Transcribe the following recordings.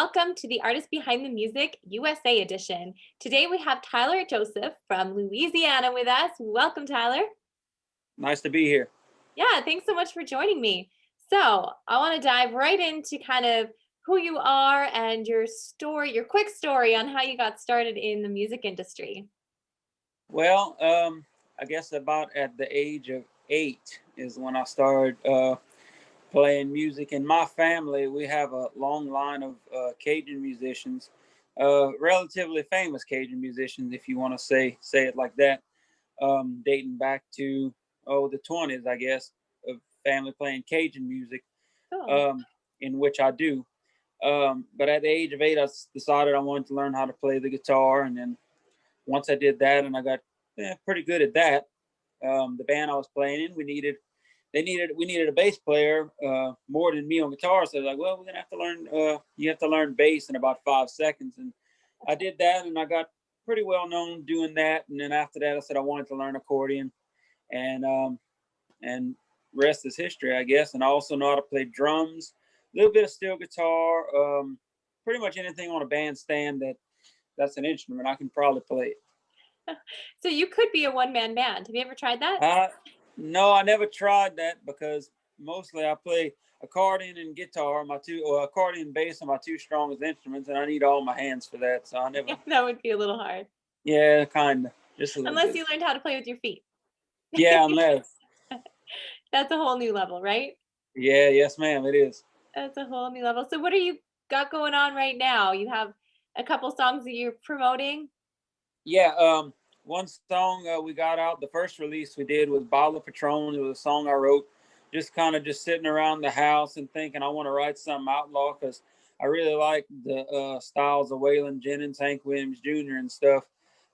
welcome to the Artist Behind the Music USA edition. Today we have Tyler Joseph from Louisiana with us. Welcome, Tyler. Nice to be here. Yeah, thanks so much for joining me. So I want to dive right into kind of who you are and your story, your quick story on how you got started in the music industry. Well, I guess about at the age of 8 is when I started playing music. In my family, we have a long line of Cajun musicians, relatively famous Cajun musicians, if you want to say it like that, dating back to the 20s, I guess, of family playing Cajun music, Cool. um, in which I do. But at the age of 8, I decided I wanted to learn how to play the guitar, and then once I did that, and I got pretty good at that, the band I was playing in, we needed a bass player more than me on guitar. So they're like, well, we're gonna have to learn. You have to learn bass in about 5 seconds, and I did that, and I got pretty well known doing that. And then after that, I said I wanted to learn accordion, and rest is history, I guess. And I also know how to play drums, a little bit of steel guitar, pretty much anything on a bandstand that's an instrument I can probably play it. So you could be a one-man band. Have you ever tried that? No, I never tried that because mostly I play accordion and guitar, or accordion and bass are my two strongest instruments, and I need all my hands for that. So I never, That would be a little hard. yeah, kind of, just a little Unless bit. you learned how to play with your feet. Yeah, unless, That's a whole new level, right? yeah, yes, ma'am, it is. That's a whole new level. So what are you got going on right now? You have a couple songs that you're promoting? Yeah, one song we got out, the first release we did was Bottle of Patron. It was a song I wrote, just kind of just sitting around the house and thinking I want to write something outlaw because I really like the styles of Waylon Jennings, Hank Williams Jr. and stuff,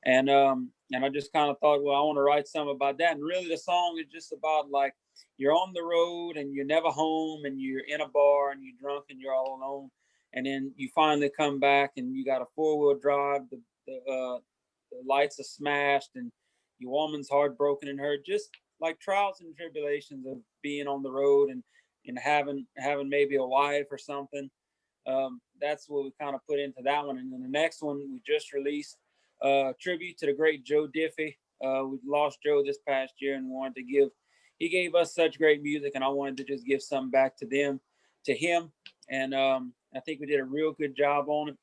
and I just kind of thought, well, I want to write something about that. And really, the song is just about like you're on the road and you're never home and you're in a bar and you're drunk and you're all alone, and then you finally come back and you got a 4-wheel drive. The lights are smashed and your woman's heartbroken and hurt, just like trials and tribulations of being on the road and having maybe a wife or something. That's what we kind of put into that one. And then the next one we just released, tribute to the great Joe Diffie. We lost Joe this past year and wanted to he gave us such great music, and I wanted to just give something back to him. And I think we did a real good job on it.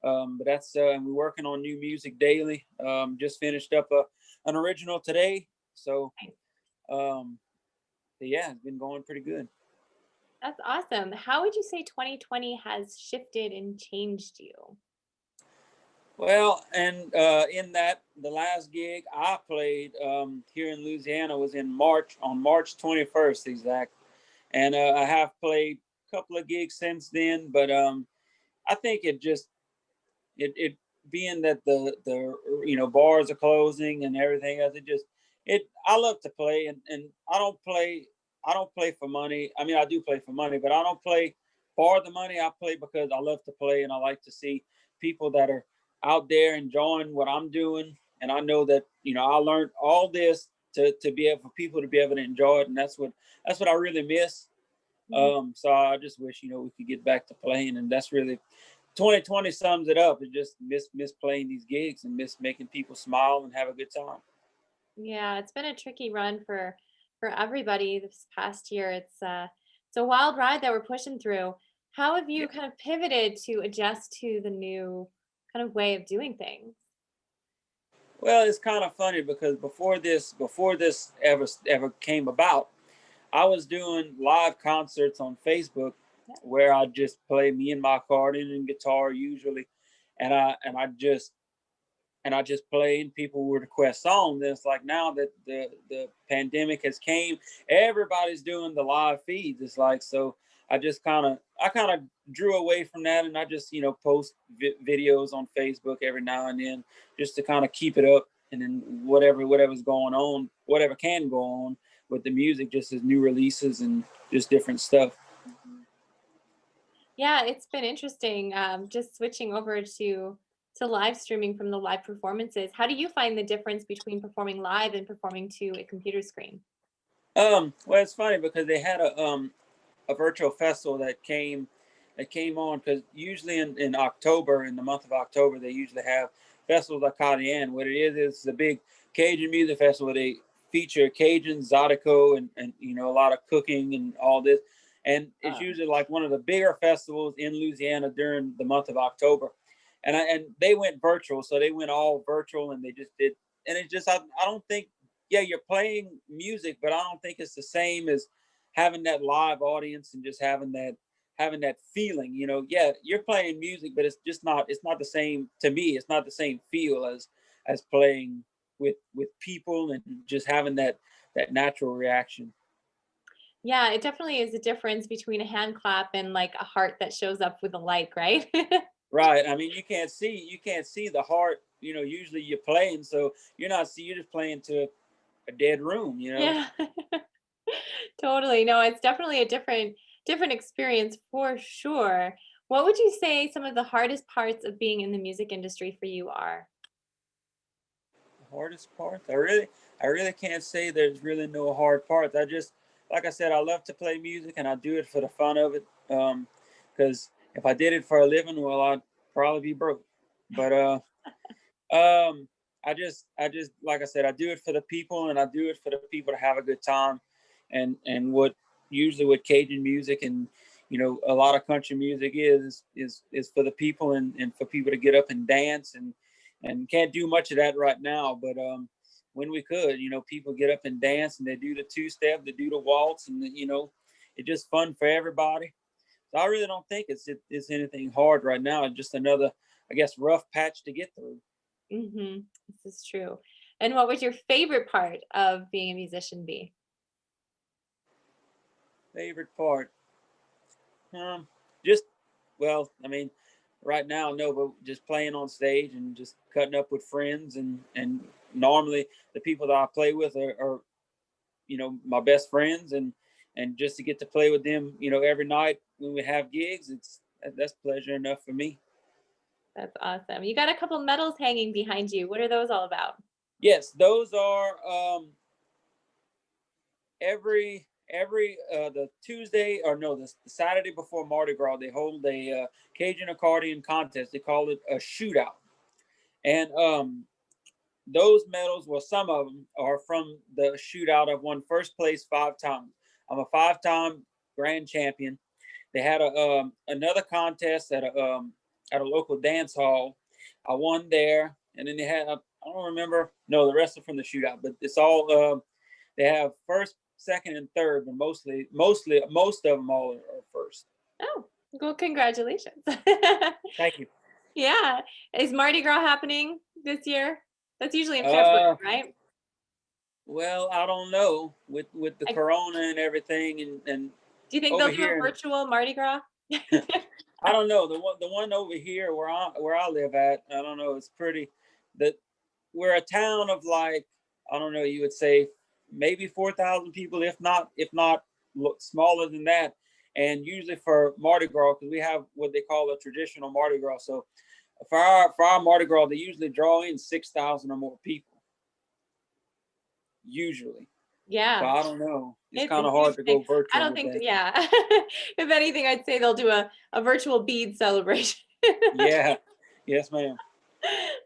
But that's and we're working on new music daily. Just finished up an original today, so yeah, it's been going pretty good. That's awesome. How would you say 2020 has shifted and changed you? Well, and in that the last gig I played here in Louisiana was on March 21st exact, and I have played a couple of gigs since then, but I think it being that the bars are closing and everything else, I love to play, and I don't play for money. I mean, I do play for money, but I don't play for the money. I play because I love to play, and I like to see people that are out there enjoying what I'm doing. And I know that I learned all this to be able for people to be able to enjoy it, and that's what I really miss. So I just wish we could get back to playing, and that's really 2020 sums it up. It just miss playing these gigs and miss making people smile and have a good time. Yeah, it's been a tricky run for everybody this past year. It's a wild ride that we're pushing through. How have Yeah. you kind of pivoted to adjust to the new kind of way of doing things? Well, it's kind of funny because before this ever came about, I was doing live concerts on Facebook Yeah. where I just play me and my accordion and guitar usually, and I just play and people would request songs. And it's like now that the pandemic has came, everybody's doing the live feeds. It's like so I kind of drew away from that, and I just post videos on Facebook every now and then just to kind of keep it up, and then whatever's going on, whatever can go on with the music, just as new releases and just different stuff. Mhm. Yeah, it's been interesting. Just switching over to live streaming from the live performances. How do you find the difference between performing live and performing to a computer screen? Well, it's funny because they had a virtual festival that came that came on, because usually in October, in the month of October, they usually have festivals like Accordion. What it is, it's a big Cajun music festival. They feature Cajun, Zydeco, and a lot of cooking and all this. And it's usually like one of the bigger festivals in Louisiana during the month of October. And they went virtual, so they went all virtual, and they just did. And it's just, I don't think, yeah, you're playing music, but I don't think it's the same as having that live audience and just having that feeling. Yeah, you're playing music, but it's not the same to me. It's not the same feel as playing with people and just having that natural reaction. Yeah, it definitely is a difference between a hand clap and like a heart that shows up with a like, right? Right. I mean, you can't see the heart. Usually you're playing, so you're just playing to a dead room. Yeah. Totally. No, it's definitely a different experience for sure. What would you say some of the hardest parts of being in the music industry for you are? The hardest part, I really can't say there's really no hard parts. I just, like I said, I love to play music and I do it for the fun of it. Because if I did it for a living, well, I'd probably be broke. But Um, I just like I said, I do it for the people, and I do it for the people to have a good time, and what usually what Cajun music and a lot of country music is for the people, and for people to get up and dance, and can't do much of that right now, but when we could, people get up and dance, and they do the two step, they do the waltz, and it's just fun for everybody. So I really don't think it's anything hard right now. It's just another, I guess, rough patch to get through. This is true. And what would your favorite part of being a musician be? Favorite part? Just, well, I mean, right now, no, but just playing on stage and just cutting up with friends, and normally the people that I play with are my best friends, and just to get to play with them, every night when we have gigs, that's pleasure enough for me. That's awesome. You got a couple medals hanging behind you. What are those all about? Yes, those are every the Tuesday, or no, the Saturday before Mardi Gras, they hold a Cajun accordion contest. They call it a shootout, and those medals, well, some of them are from the shootout. I've won first place 5 times. I'm a 5-time grand champion. They had another contest at a local dance hall. I won there, and then they had, I don't remember. No, the rest are from the shootout, but it's all they have first, second, and third, but most of them all are first. Oh, well, congratulations. Thank you. Yeah. Is Mardi Gras happening this year? That's usually in February, Uh, right? well, I don't know with the I, corona and everything, and do you think over they'll do a here, and virtual Mardi Gras? I don't know, the one over here where I live at. I don't know. It's pretty. That we're a town of, like, I don't know. You would say maybe 4,000 people, if not smaller than that. And usually for Mardi Gras, because we have what they call a traditional Mardi Gras. So for our Mardi Gras, they usually draw in 6,000 or more people usually. So Yeah. I don't know. It's It's a kind of huge hard to thing. go I virtual don't with think, that. yeah. If anything, I'd say they'll do a virtual bead celebration. Yeah. Yes, ma'am.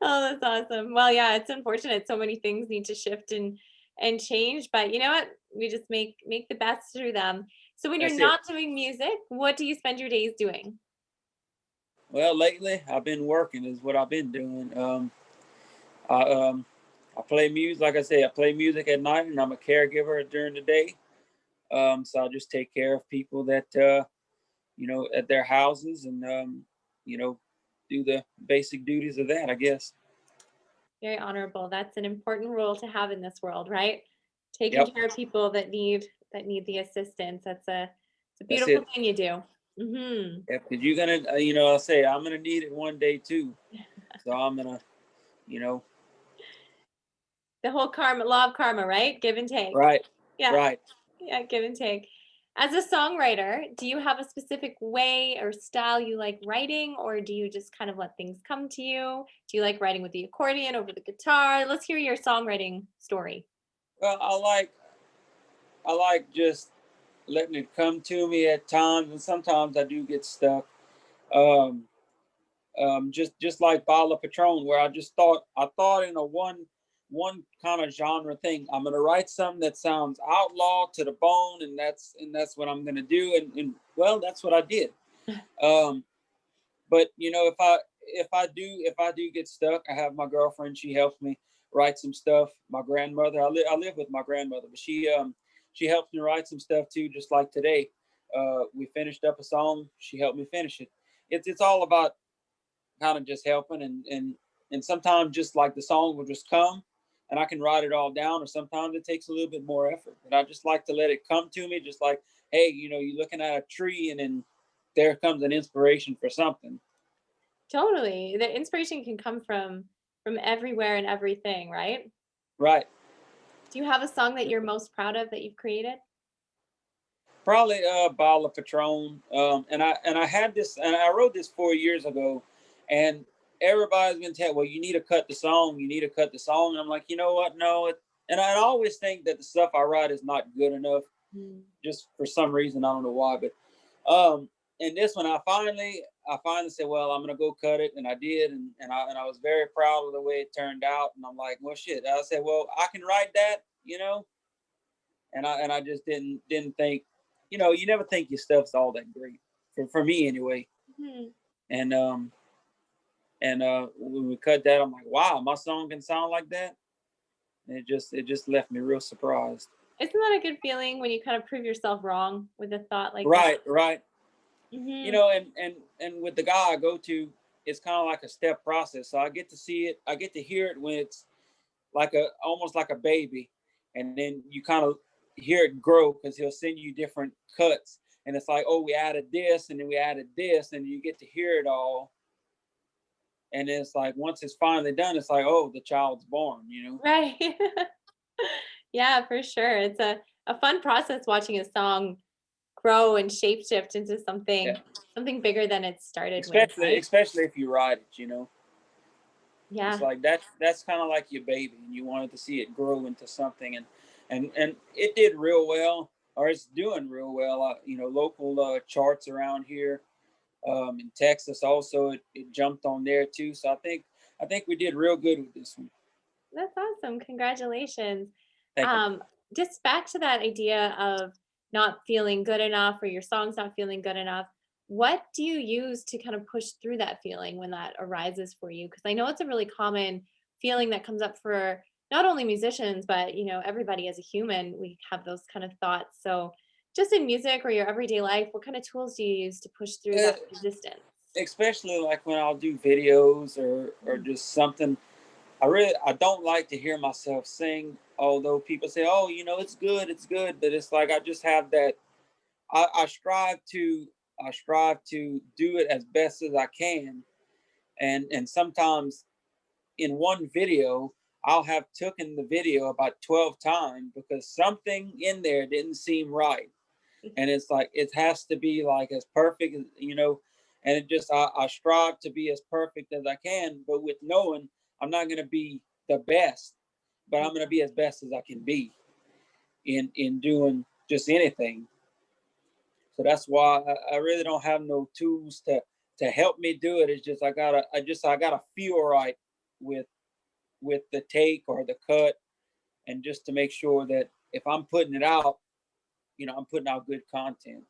Oh, that's awesome. Well, yeah, it's unfortunate. So many things need to shift and change, but you know what? We just make the best through them. So when you're That's it. not doing music, what do you spend your days doing? Well, lately I've been working is what I've been doing. I I play music. Like I say, I play music at night, and I'm a caregiver during the day. So I just take care of people that at their houses, and you know, do the basic duties of that, I guess. Very honorable. That's an important role to have in this world, right? Taking Yep, care of people that need the assistance. It's a that's beautiful it. thing you do. Hmm. Yep, because you're gonna, I say I'm gonna need it one day too. So I'm gonna, you know, The whole karma, law of karma, right? Give and take. right, Yeah. right. Yeah, give and take. As a songwriter, do you have a specific way or style you like writing, or do you just kind of let things come to you? Do you like writing with the accordion over the guitar? Let's hear your songwriting story. Well, I like just letting it come to me at times, and sometimes I do get stuck. Um, just like Bottle of Patron, where I thought in a one kind of genre thing. I'm gonna write something that sounds outlaw to the bone, and that's what I'm gonna do. And well, that's what I did. Um, but you know, if I do get stuck, I have my girlfriend. She helps me write some stuff. My grandmother, I live with my grandmother, but she helps me write some stuff too. Just like today, we finished up a song. She helped me finish it. It's all about kind of just helping, and sometimes just like the song will just come and I can write it all down, or sometimes it takes a little bit more effort, but I just like to let it come to me, just like, hey, you know, you're looking at a tree and then there comes an inspiration for something. Totally. The inspiration can come from everywhere and everything, right? Right. Do you have a song that you're most proud of that you've created? Probably a bottle of Patron. And I had this, and I wrote this 4 years ago, and everybody's gonna tell, well, you need to cut the song. You need to cut the song. And I'm like, you know what? No. And I always think that the stuff I write is not good enough, Mm. just for some reason. I don't know why, but um, and this one, I finally said, well, I'm gonna go cut it, and I did, and I was very proud of the way it turned out. And I'm like, well, shit. I said, well, I can write that, you know, and I just didn't think, you know, you never think your stuff's all that great for me anyway. Mhm. And when we cut that, I'm like, wow, my song can sound like that. And it just left me real surprised. Isn't that a good feeling when you kind of prove yourself wrong with a thought like that? Right, right. You Mhm. know, and with the guy I go to, it's kind of like a step process. So I get to see it, I get to hear it when it's like a almost like a baby, and then you kind of hear it grow because he'll send you different cuts, and it's like, oh, we added this, and then we added this, and you get to hear it all, and it's like once it's finally done, it's like, oh, the child's born, you know. Right. Yeah, for sure. It's a fun process watching a song grow and shapeshift into Yeah, something bigger than it started with, especially right? especially if you write it, you know. It's Yeah. like that's kind of like your baby, and you wanted to see it grow into something, and it did real well, or it's doing real well. You know, local charts around here, in Texas also, it jumped on there too. So I think we did real good with this one. That's awesome. Congratulations. Thank you. Um, just back to that idea of not feeling good enough or your song's not feeling good enough. What do you use to kind of push through that feeling when that arises for you? Because I know it's a really common feeling that comes up for not only musicians, but everybody as a human, we have those kind of thoughts. So just in music or your everyday life, what kind of tools do you use to push through Uh, that resistance? Especially like when I'll do videos or Mm. just something. I don't like to hear myself sing. Although people say, "Oh, you know, it's good," but it's like I just have that. I strive to do it as best as I can, and sometimes in one video I'll have taken the video about 12 times because something in there didn't seem right, and it's like it has to be like as perfect as, you know. And it just I strive to be as perfect as I can, but with knowing I'm not going to be the best, but I'm going to be as best as I can be in doing just anything. So that's why I really don't have no tools to help me do it. It's just I gotta feel right with the take or the cut, and just to make sure that if I'm putting it out, you know, I'm putting out good content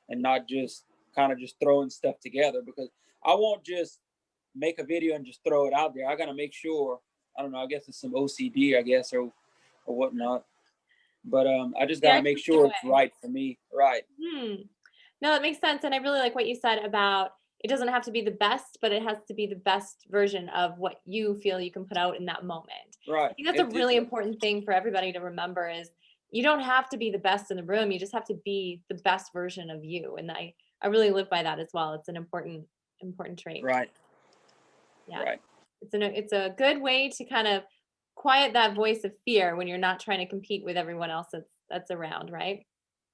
and not just kind of just throwing stuff together, because I won't just make a video and just throw it out there. I gotta make sure. I don't know. I guess it's some OCD, I guess, or whatnot. But I just The gotta make artistic sure it's way. right for me. Right. Hmm. No, that makes sense, and I really like what you said about it doesn't have to be the best, but it has to be the best version of what you feel you can put out in that moment. I Right. think that's a really important thing for everybody to remember is you don't have to be the best in the room, you just have to be the best version of you, and I really live by that as well. It's an important trait. Right. Yeah. Right. It's a good way to kind of quiet that voice of fear when you're not trying to compete with everyone else that's around, right?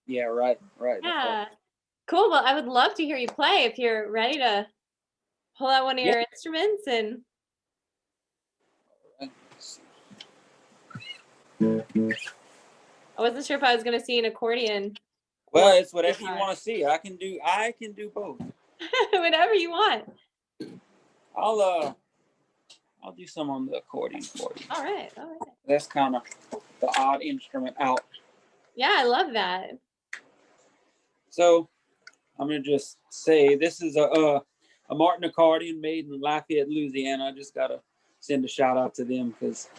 Yeah. Right. Right. That's right. Yeah. Cool. Well, I would love to hear you play if you're ready to pull out one of Yeah. your instruments. And Let's I wasn't sure if I was going to see an accordion or Well, it's a whatever you guitar. want to see. I can do both. Whatever you want. I'll do some on the accordion for you. All right. All right. That's kind of the odd instrument out. Yeah, I love that. So I'm gonna just say this is a Martin accordion made in Lafayette, Louisiana. I just gotta send a shout out to them because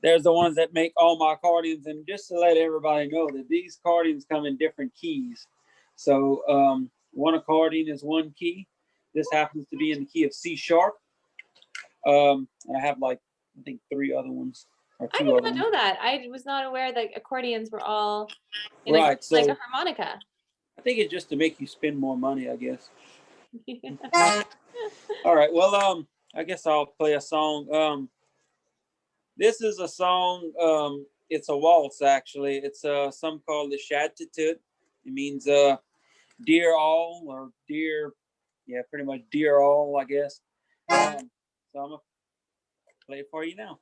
there's the ones that make all my accordions. And just to let everybody know that these accordions come in different keys. So one accordion is one key. This happens to be in the key of C sharp. And I have like I think three other ones or I two did other not ones. know that. I was not aware that accordions were all in Right. So like a harmonica. I think it's just to make you spend more money, I guess. All right. Well, I guess I'll play a song. This is a song. It's a waltz, actually. It's some called the Chatitude. It means dear all or dear, yeah, pretty much dear all, I guess. So I'm gonna play it for you now.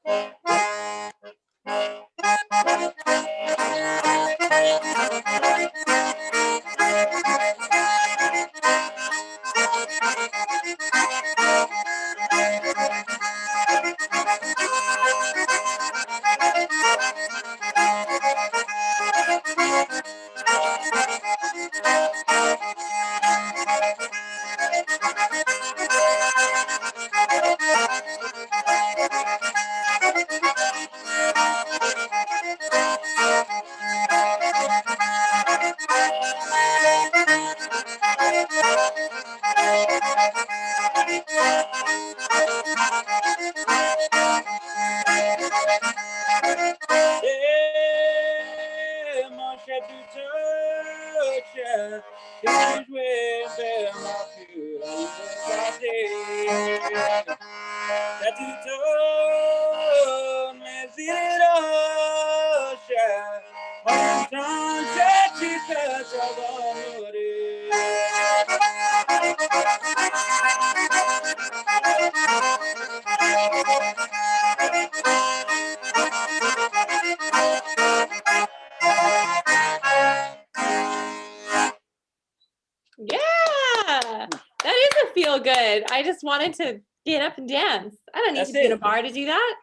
Yeah, that is a feel good. I just wanted to get up and dance. I don't need That's to be in a it. bar to do that.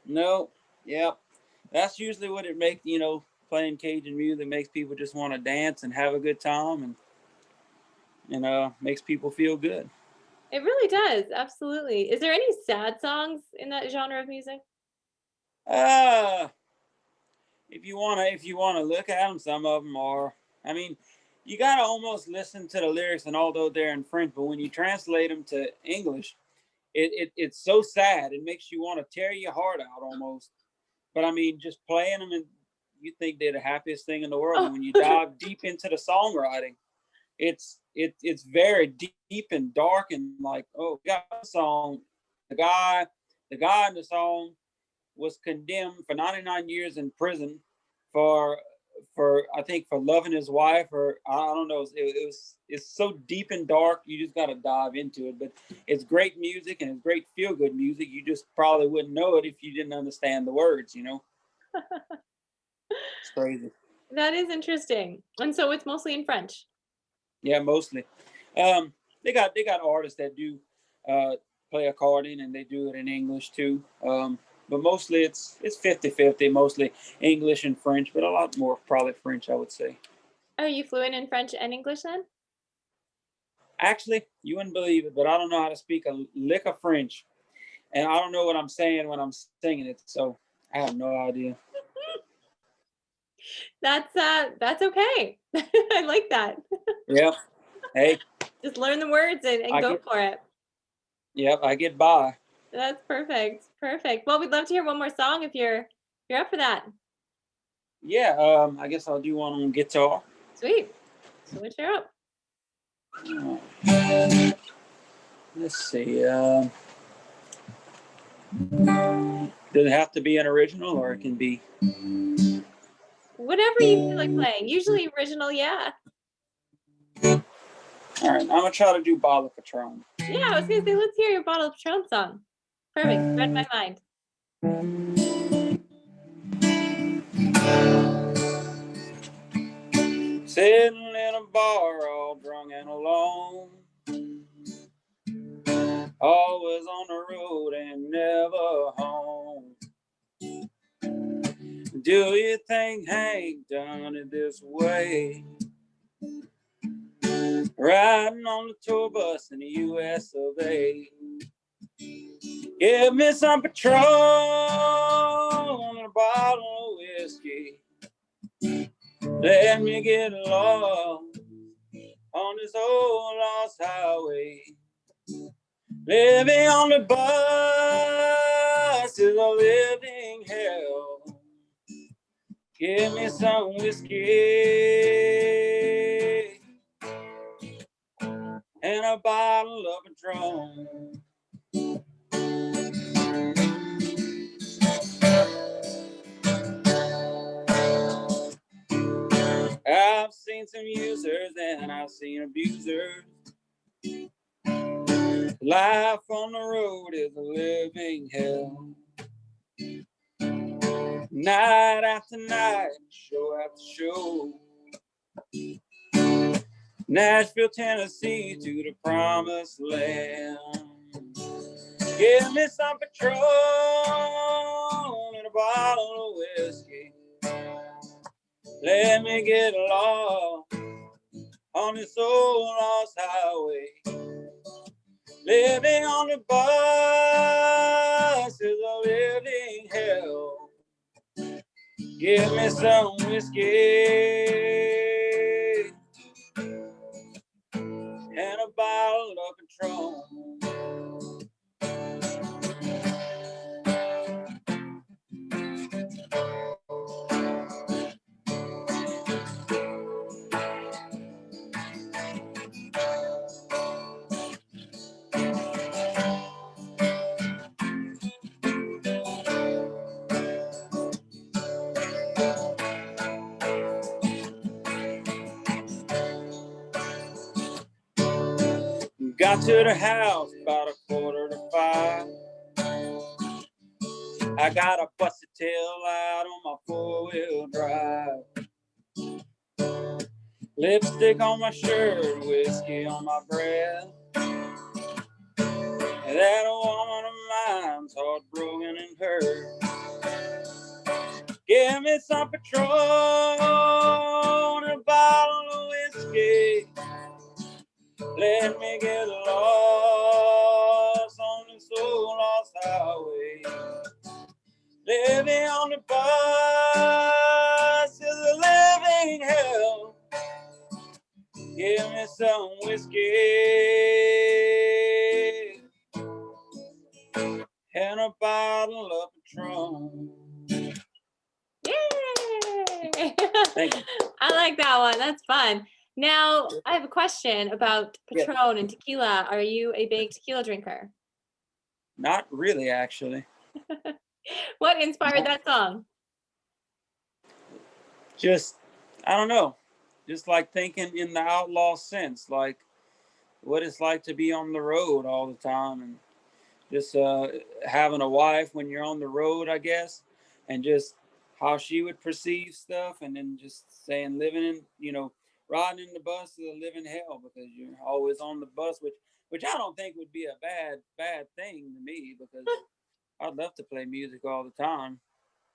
No, yeah, that's usually what it makes. Playing Cajun music makes people just want to dance and have a good time, and makes people feel good. It really does. Absolutely. Is there any sad songs in that genre of music? Uh if you wanna look at them, some of them are. I mean, you gotta almost listen to the lyrics, and although they're in French, but when you translate them to English, it's so sad. It makes you want to tear your heart out almost. But I mean, just playing them, and you think they're the happiest thing in the world. Oh, And when you dive deep into the songwriting, it's very deep and dark, and like, oh, we got a song. The guy in the song was condemned for 99 years in prison for I think for loving his wife, or I don't know. It's so deep and dark. You just got to dive into it. But it's great music, and it's great feel good music. You just probably wouldn't know it if you didn't understand the words. It's crazy. that is interesting. And so it's mostly in French. Yeah, mostly. Um, they got artists that do play accordion, and they do it in English too. But mostly it's 50-50, mostly English and French, but a lot more probably French, I would say. Are you fluent in French and English then? Actually, you wouldn't believe it, but I don't know how to speak a lick of French, and I don't know what I'm saying when I'm singing it, so I have no idea. That's okay. I like that. Yep. Hey, Just learn the words and go for it. Yep, I get by. That's perfect. Perfect. Well, we'd love to hear one more song if you're up for that. Yeah, I guess I'll do one on guitar. Sweet. Switch her up. Let's see. Does it have to be an original, or it can be? Whatever you feel like playing. Usually original, yeah. All right, I'm gonna try to do Bottle of Patron. Yeah, I was gonna say, let's hear your Bottle of Patron song. Perfect. Read my mind. Sitting in a bar Do you think Hank done it this way? Riding on the tour bus in the US of A. Give me some Patron and a bottle of whiskey. Let me get lost on this old lost highway. Living on the bus is a living hell. Give me some whiskey and a bottle of Patron. I've seen some users and I've seen abusers. Life on the road is a living hell. Night after night, show after show. Nashville, Tennessee to the promised land. Give me some Patron and a bottle of whiskey. Let me get lost on this old lost highway. Living on the bus is a living hell. Give me some whiskey and a bottle of Patron. Got to the house about 4:45. I got a busted tail light on my 4-wheel drive. Lipstick on my shirt, whiskey on my breath. And that woman of mine's heartbroken and hurt. Give me some Patron and a bottle of whiskey. Let me get lost on this old lost highway. Living on the bus is a living hell. Give me some whiskey and a bottle of Patron. Yay! Thank you. I like that one. That's fun. Now, I have a question about Patron and tequila. Are you a big tequila drinker? Not really, actually. What inspired that song? Just, I don't know. Just like thinking in the outlaw sense, like what it's like to be on the road all the time, and just having a wife when you're on the road, I guess, and just how she would perceive stuff, and then just saying living in, riding in the bus is a living hell because you're always on the bus, which I don't think would be a bad thing to me, because I'd love to play music all the time.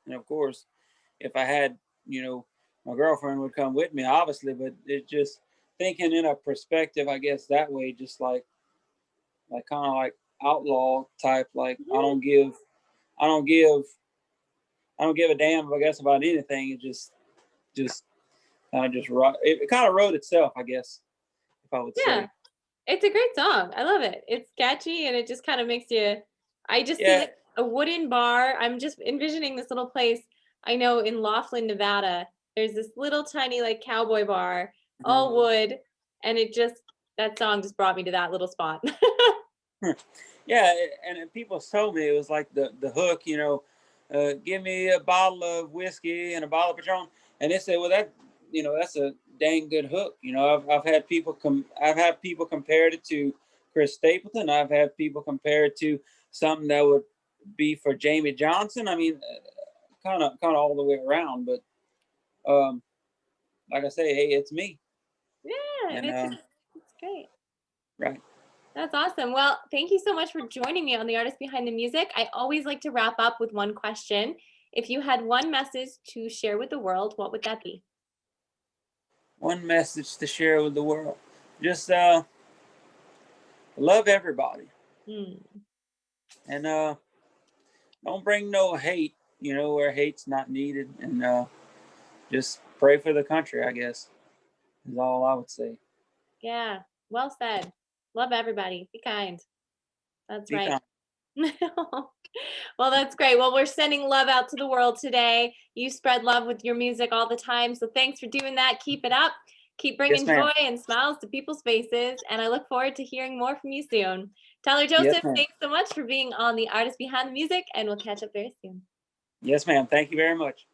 And of course, if I had, my girlfriend would come with me, obviously, but it's just thinking in a perspective, I guess, that way, just like kind of like outlaw type, like I don't give a damn, I guess, about anything. It just kind of just it kind of wrote itself, I guess, if I would say. It's a great song. I love it. It's catchy and it just kind of makes you, I just see like a wooden bar. I'm just envisioning this little place. I know in Laughlin, Nevada, there's this little tiny like cowboy bar, all wood, and that song just brought me to that little spot. Yeah, and people told me it was like the hook, give me a bottle of whiskey and a bottle of Patron, and they said, well, that's a dang good hook. I've had people compared it to Chris Stapleton. I've had people compare it to something that would be for Jamie Johnson. I mean, kind of all the way around, but like I say, hey, it's me. Yeah, and it's great. Right. That's awesome. Well, thank you so much for joining me on The Artist Behind the Music. I always like to wrap up with one question. If you had one message to share with the world, what would that be? One message to share with the world. Just love everybody. Hmm. And don't bring no hate, where hate's not needed. And just pray for the country, I guess, is all I would say. Yeah, well said. Love everybody. Be kind. That's Be right. kind. Well, that's great. Well, we're sending love out to the world today. You spread love with your music all the time. So thanks for doing that. Keep it up. Keep Yes, bringing ma'am. joy and smiles to people's faces. And I look forward to hearing more from you soon. Tyler Yes, Joseph, ma'am. thanks so much for being on The Artist Behind the Music, and we'll catch up very soon. Yes, ma'am. Thank you very much.